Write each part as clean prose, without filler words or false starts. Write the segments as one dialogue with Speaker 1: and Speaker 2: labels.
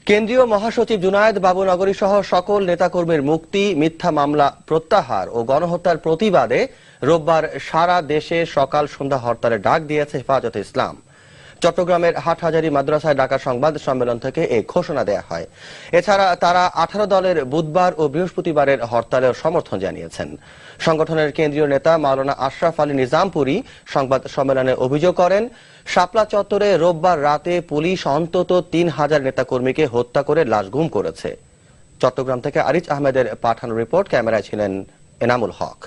Speaker 1: কেন্দ্রীয় মহাসচিব জুনায়েদ বাবুনগরী সহ সকল নেতাকর্মীর মুক্তি, মিথ্যা মামলা প্রত্যাহার ও গণহত্যার প্রতিবাদে রোববার সারা দেশে সকাল সন্ধ্যা হরতালের ডাক দিয়েছে হেফাজতে ইসলাম। চট্টগ্রামের হাটহাজারী মাদ্রাসায় ডাকা সংবাদ সম্মেলন থেকে এই ঘোষণা দেয়া হয়। এছাড়া তারা 18 দলের বুধবার ও বৃহস্পতিবারের হরতালের সমর্থন জানিয়েছেন। সংগঠনের কেন্দ্রীয় নেতা মাওলানা আশরাফ আলী নিজামপুরী সংবাদ সম্মেলনে অভিযোগ করেন, শাপলা চত্বরে রোববার রাতে পুলিশ অন্তত 3000 নেতাকর্মীকে হত্যা করে লাশ গুম করেছে। চট্টগ্রাম থেকে আরিজ আহমেদের পাঠানো রিপোর্ট, ক্যামেরায় ছিলেন এনামুল হক।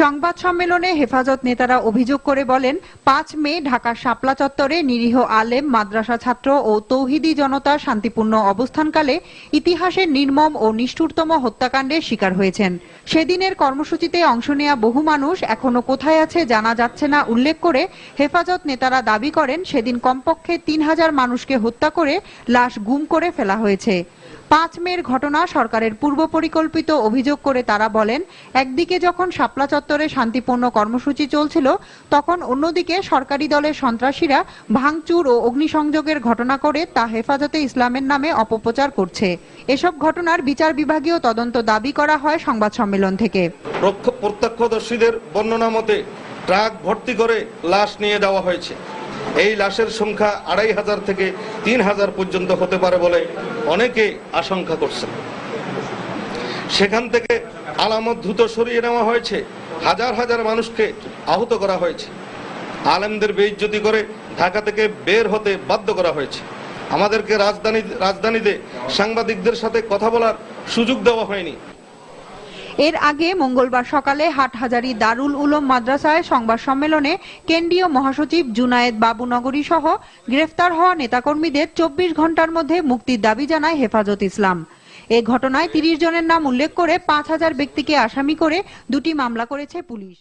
Speaker 2: সংবাদ সম্মেলনে হেফাজত নেতারা অভিযোগ করে বলেন, 5 মে ঢাকার শাপলা চত্বরে নিরীহ আলেম, মাদ্রাসা ছাত্র ও তৌহিদি জনতার শান্তিপূর্ণ অবস্থানকালে ইতিহাসের নির্মম ও নিষ্ঠুরতম হত্যাকাণ্ডের শিকার হয়েছেন। সেদিনের কর্মসূচিতে অংশ নেওয়া বহু মানুষ এখনো কোথায় আছে জানা যাচ্ছে না উল্লেখ করে হেফাজত নেতারা দাবি করেন, সেদিন কমপক্ষে 3000 মানুষকে হত্যা করে লাশ গুম করে ফেলা হয়েছে। 5 মের ঘটনা সরকারের পূর্ব পরিকল্পিত অভিযোগ করে তারা বলেন, একদিকে যখন শাপলা চত্বরে শান্তিপূর্ণ কর্মসূচি চলছিল, তখন অন্যদিকে সরকারি দলের সন্ত্রাসীরা ভাঙচুর ও অগ্নিসংযোগের ঘটনা করে তা হেফাজতে ইসলামের নামে অপপ্রচার করছে। এসব ঘটনার বিচার বিভাগীয় তদন্ত দাবি করা হয় সংবাদ সম্মেলন থেকে।
Speaker 3: প্রত্যক্ষদর্শীদের বর্ণনা মতে ট্রাক ভর্তি করে লাশ নিয়ে যাওয়া হয়েছে। এই লাশের সংখ্যা 2500 থেকে 3000 পর্যন্ত হতে পারে বলে অনেকে আশঙ্কা করছেন। সেখান থেকে আলামত দ্রুত সরিয়ে নেওয়া হয়েছে, হাজার হাজার মানুষকে আহত করা হয়েছে। আলেমদের বেইজ্জতি করে ঢাকা থেকে বের হতে বাধ্য করা হয়েছে। আমাদেরকে রাজধানীতে সাংবাদিকদের সাথে কথা বলার সুযোগ দেওয়া হয়নি।
Speaker 2: এর আগে মঙ্গলবার সকালে হাটহাজারী দারুল উলুম মাদ্রাসায় সংবাদ সম্মেলনে কেন্দ্রীয় মহাসচিব জুনায়েদ বাবুনগরী সহ গ্রেফতার হওয়া নেতাকর্মীদের 24 ঘন্টার মধ্যে মুক্তির দাবি জানায় হেফাজত ইসলাম। এ ঘটনায় 30 জনের নাম উল্লেখ করে 5000 ব্যক্তিকে আসামি করে 2টি মামলা করেছে পুলিশ।